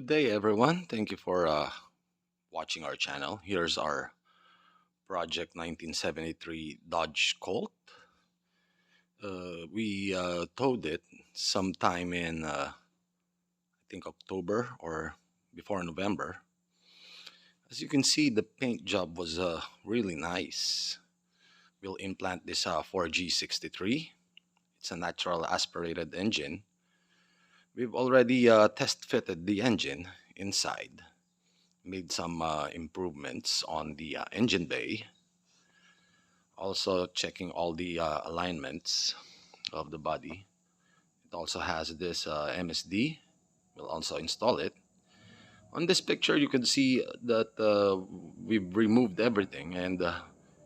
Good day, everyone. Thank you for watching our channel. Here's our Project 1973 Dodge Colt. We towed it sometime in, I think, October or before November. As you can see, the paint job was really nice. We'll implant this 4G63. It's a natural aspirated engine. We've already test fitted the engine inside. Made some improvements on the engine bay. Also checking all the alignments of the body. It also has this MSD. We'll also install it. On this picture you can see that we've removed everything, and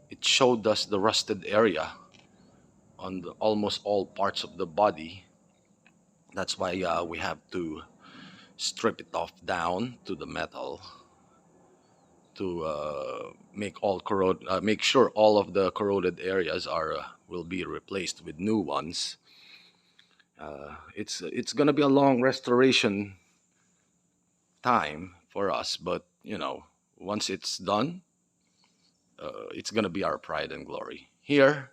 it showed us the rusted area on almost all parts of the body. That's why we have to strip it off down to the metal to make sure all of the corroded areas will be replaced with new ones. It's gonna be a long restoration time for us, but once it's done, it's gonna be our pride and glory. Here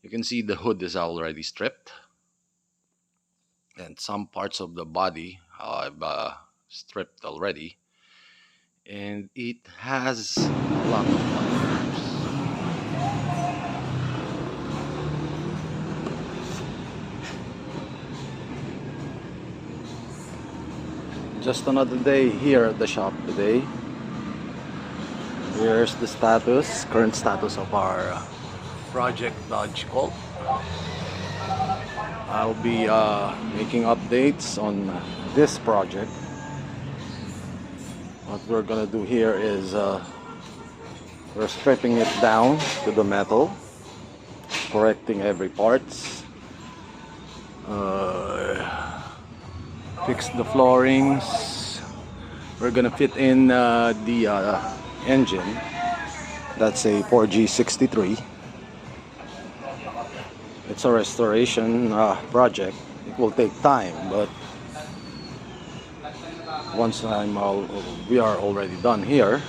you can see the hood is already stripped, and some parts of the body I've stripped already, and it has a lot of wonders. Just another day here at the shop today. Here's the current status of our Project Dodge Colt. I'll be making updates on this project. What we're gonna do here is we're stripping it down to the metal, correcting every parts, fix the floorings. We're gonna fit in the engine. That's a 4G63. It's a restoration project. It will take time, but once we are already done here,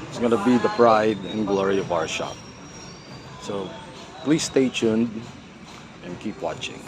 it's gonna be the pride and glory of our shop. So please stay tuned and keep watching.